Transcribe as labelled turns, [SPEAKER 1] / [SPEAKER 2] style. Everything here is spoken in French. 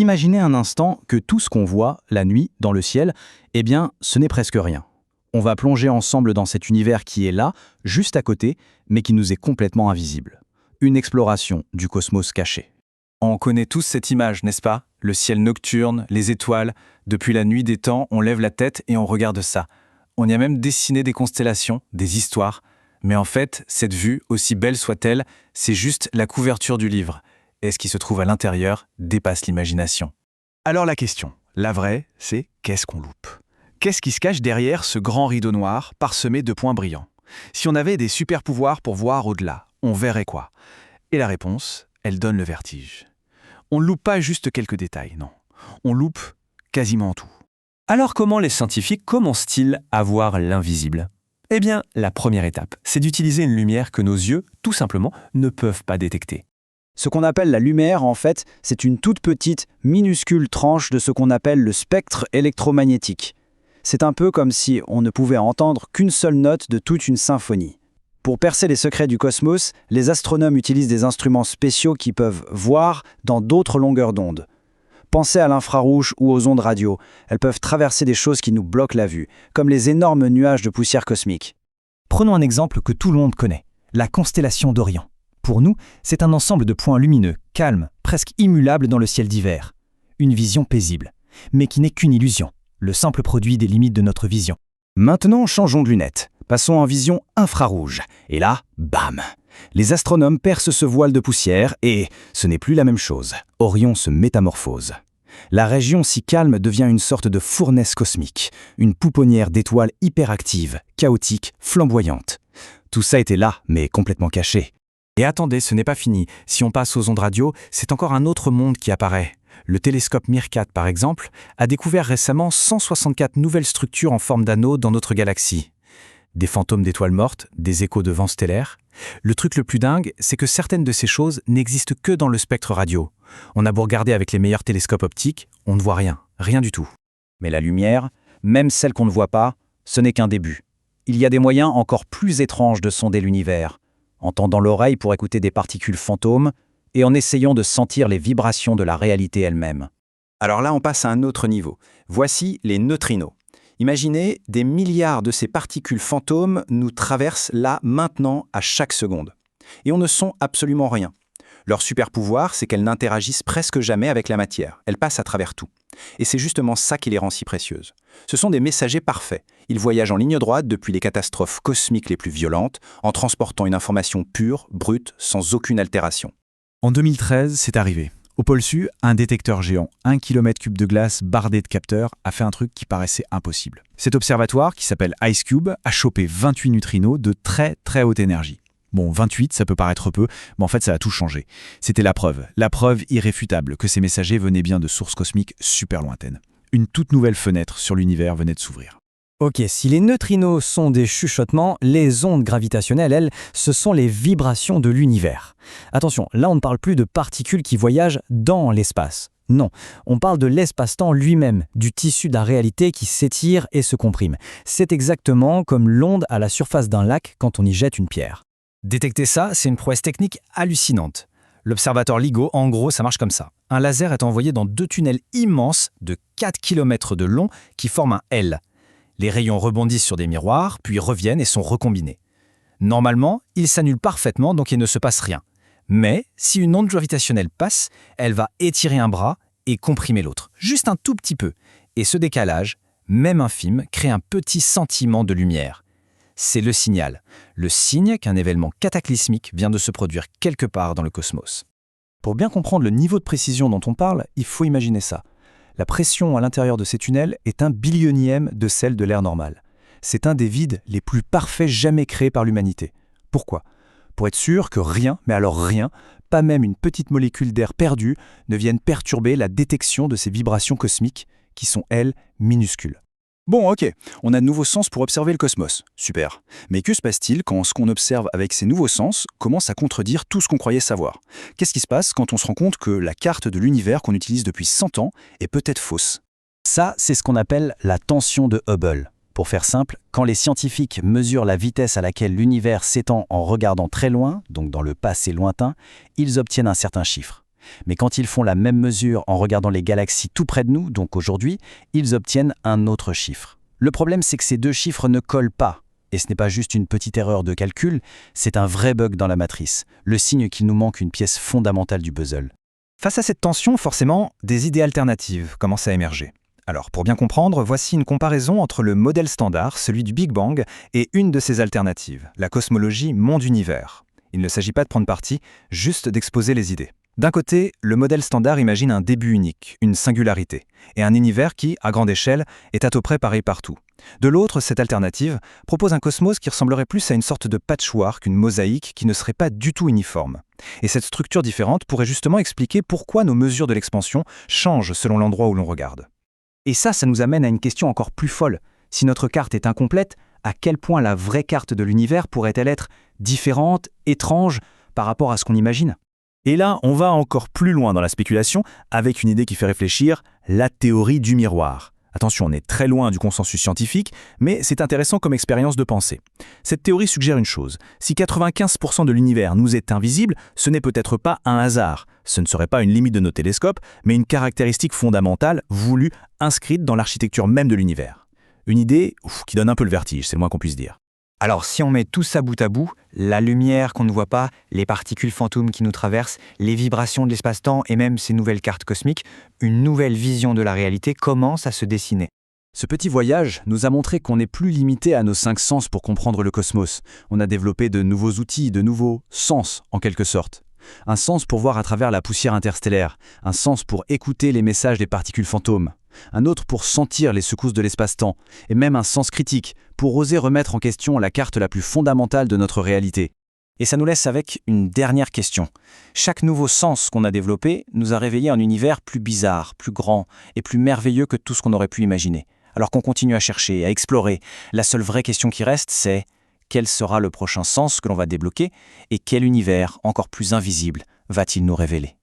[SPEAKER 1] Imaginez un instant que tout ce qu'on voit, la nuit, dans le ciel, eh bien, ce n'est presque rien. On va plonger ensemble dans cet univers qui est là, juste à côté, mais qui nous est complètement invisible. Une exploration du cosmos caché.
[SPEAKER 2] On connaît tous cette image, n'est-ce pas? Le ciel nocturne, les étoiles. Depuis la nuit des temps, on lève la tête et on regarde ça. On y a même dessiné des constellations, des histoires. Mais en fait, cette vue, aussi belle soit-elle, c'est juste la couverture du livre. Et ce qui se trouve à l'intérieur dépasse l'imagination.
[SPEAKER 3] Alors la question, la vraie, c'est qu'est-ce qu'on loupe? Qu'est-ce qui se cache derrière ce grand rideau noir parsemé de points brillants? Si on avait des super pouvoirs pour voir au-delà, on verrait quoi? Et la réponse, elle donne le vertige. On ne loupe pas juste quelques détails, non. On loupe quasiment tout.
[SPEAKER 4] Alors comment les scientifiques commencent-ils à voir l'invisible? Eh bien, la première étape, c'est d'utiliser une lumière que nos yeux, tout simplement, ne peuvent pas détecter.
[SPEAKER 1] Ce qu'on appelle la lumière, en fait, c'est une toute petite, minuscule tranche de ce qu'on appelle le spectre électromagnétique. C'est un peu comme si on ne pouvait entendre qu'une seule note de toute une symphonie. Pour percer les secrets du cosmos, les astronomes utilisent des instruments spéciaux qui peuvent voir dans d'autres longueurs d'onde. Pensez à l'infrarouge ou aux ondes radio. Elles peuvent traverser des choses qui nous bloquent la vue, comme les énormes nuages de poussière cosmique.
[SPEAKER 5] Prenons un exemple que tout le monde connaît, la constellation d'Orion. Pour nous, c'est un ensemble de points lumineux, calmes, presque immuables dans le ciel d'hiver. Une vision paisible, mais qui n'est qu'une illusion, le simple produit des limites de notre vision.
[SPEAKER 1] Maintenant, changeons de lunettes. Passons en vision infrarouge. Et là, bam! Les astronomes percent ce voile de poussière et ce n'est plus la même chose. Orion se métamorphose. La région si calme devient une sorte de fournaise cosmique, une pouponnière d'étoiles hyperactives, chaotiques, flamboyantes. Tout ça était là, mais complètement caché.
[SPEAKER 2] Et attendez, ce n'est pas fini. Si on passe aux ondes radio, c'est encore un autre monde qui apparaît. Le télescope MIRCAT, par exemple, a découvert récemment 164 nouvelles structures en forme d'anneau dans notre galaxie. Des fantômes d'étoiles mortes, des échos de vents stellaires. Le truc le plus dingue, c'est que certaines de ces choses n'existent que dans le spectre radio. On a beau regarder avec les meilleurs télescopes optiques, on ne voit rien, rien du tout.
[SPEAKER 1] Mais la lumière, même celle qu'on ne voit pas, ce n'est qu'un début. Il y a des moyens encore plus étranges de sonder l'univers, en tendant l'oreille pour écouter des particules fantômes et en essayant de sentir les vibrations de la réalité elle-même.
[SPEAKER 6] Alors là, on passe à un autre niveau. Voici les neutrinos. Imaginez, des milliards de ces particules fantômes nous traversent là, maintenant, à chaque seconde. Et on ne sent absolument rien. Leur super pouvoir, c'est qu'elles n'interagissent presque jamais avec la matière. Elles passent à travers tout. Et c'est justement ça qui les rend si précieuses. Ce sont des messagers parfaits. Ils voyagent en ligne droite depuis les catastrophes cosmiques les plus violentes, en transportant une information pure, brute, sans aucune altération.
[SPEAKER 3] En 2013, c'est arrivé. Au pôle Sud, un détecteur géant, 1 km3 de glace bardé de capteurs, a fait un truc qui paraissait impossible. Cet observatoire, qui s'appelle IceCube, a chopé 28 neutrinos de très très haute énergie. Bon, 28, ça peut paraître peu, mais en fait ça a tout changé. C'était la preuve irréfutable que ces messagers venaient bien de sources cosmiques super lointaines. Une toute nouvelle fenêtre sur l'univers venait de s'ouvrir.
[SPEAKER 5] Ok, si les neutrinos sont des chuchotements, les ondes gravitationnelles, elles, ce sont les vibrations de l'univers. Attention, là on ne parle plus de particules qui voyagent dans l'espace. Non, on parle de l'espace-temps lui-même, du tissu de la réalité qui s'étire et se comprime. C'est exactement comme l'onde à la surface d'un lac quand on y jette une pierre.
[SPEAKER 7] Détecter ça, c'est une prouesse technique hallucinante. L'observatoire LIGO, en gros, ça marche comme ça. Un laser est envoyé dans 2 tunnels immenses de 4 km de long qui forment un L. Les rayons rebondissent sur des miroirs, puis reviennent et sont recombinés. Normalement, ils s'annulent parfaitement, donc il ne se passe rien. Mais si une onde gravitationnelle passe, elle va étirer un bras et comprimer l'autre, juste un tout petit peu. Et ce décalage, même infime, crée un petit sentiment de lumière. C'est le signe qu'un événement cataclysmique vient de se produire quelque part dans le cosmos.
[SPEAKER 3] Pour bien comprendre le niveau de précision dont on parle, il faut imaginer ça. La pression à l'intérieur de ces tunnels est 1/100000e de celle de l'air normal. C'est un des vides les plus parfaits jamais créés par l'humanité. Pourquoi ? Pour être sûr que rien, mais alors rien, pas même une petite molécule d'air perdue, ne vienne perturber la détection de ces vibrations cosmiques qui sont, elles, minuscules. Bon, ok, on a de nouveaux sens pour observer le cosmos. Super. Mais que se passe-t-il quand ce qu'on observe avec ces nouveaux sens commence à contredire tout ce qu'on croyait savoir ? Qu'est-ce qui se passe quand on se rend compte que la carte de l'univers qu'on utilise depuis 100 ans est peut-être fausse ?
[SPEAKER 1] Ça, c'est ce qu'on appelle la tension de Hubble. Pour faire simple, quand les scientifiques mesurent la vitesse à laquelle l'univers s'étend en regardant très loin, donc dans le passé lointain, ils obtiennent un certain chiffre. Mais quand ils font la même mesure en regardant les galaxies tout près de nous, donc aujourd'hui, ils obtiennent un autre chiffre. Le problème, c'est que ces deux chiffres ne collent pas. Et ce n'est pas juste une petite erreur de calcul, c'est un vrai bug dans la matrice, le signe qu'il nous manque une pièce fondamentale du puzzle.
[SPEAKER 7] Face à cette tension, forcément, des idées alternatives commencent à émerger. Alors, pour bien comprendre, voici une comparaison entre le modèle standard, celui du Big Bang, et une de ses alternatives, la cosmologie monde-univers. Il ne s'agit pas de prendre parti, juste d'exposer les idées. D'un côté, le modèle standard imagine un début unique, une singularité, et un univers qui, à grande échelle, est à peu près pareil partout. De l'autre, cette alternative propose un cosmos qui ressemblerait plus à une sorte de patchwork, une mosaïque qui ne serait pas du tout uniforme. Et cette structure différente pourrait justement expliquer pourquoi nos mesures de l'expansion changent selon l'endroit où l'on regarde.
[SPEAKER 5] Et ça nous amène à une question encore plus folle. Si notre carte est incomplète, à quel point la vraie carte de l'univers pourrait-elle être différente, étrange, par rapport à ce qu'on imagine ?
[SPEAKER 3] Et là, on va encore plus loin dans la spéculation avec une idée qui fait réfléchir, la théorie du miroir. Attention, on est très loin du consensus scientifique, mais c'est intéressant comme expérience de pensée. Cette théorie suggère une chose, si 95% de l'univers nous est invisible, ce n'est peut-être pas un hasard. Ce ne serait pas une limite de nos télescopes, mais une caractéristique fondamentale, voulue, inscrite dans l'architecture même de l'univers. Une idée qui donne un peu le vertige, c'est le moins qu'on puisse dire.
[SPEAKER 5] Alors si on met tout ça bout à bout, la lumière qu'on ne voit pas, les particules fantômes qui nous traversent, les vibrations de l'espace-temps et même ces nouvelles cartes cosmiques, une nouvelle vision de la réalité commence à se dessiner.
[SPEAKER 1] Ce petit voyage nous a montré qu'on n'est plus limité à nos 5 sens pour comprendre le cosmos. On a développé de nouveaux outils, de nouveaux sens en quelque sorte. Un sens pour voir à travers la poussière interstellaire, un sens pour écouter les messages des particules fantômes, un autre pour sentir les secousses de l'espace-temps, et même un sens critique pour oser remettre en question la carte la plus fondamentale de notre réalité.
[SPEAKER 5] Et ça nous laisse avec une dernière question. Chaque nouveau sens qu'on a développé nous a réveillé un univers plus bizarre, plus grand et plus merveilleux que tout ce qu'on aurait pu imaginer. Alors qu'on continue à chercher, à explorer, la seule vraie question qui reste, c'est quel sera le prochain sens que l'on va débloquer et quel univers encore plus invisible va-t-il nous révéler ?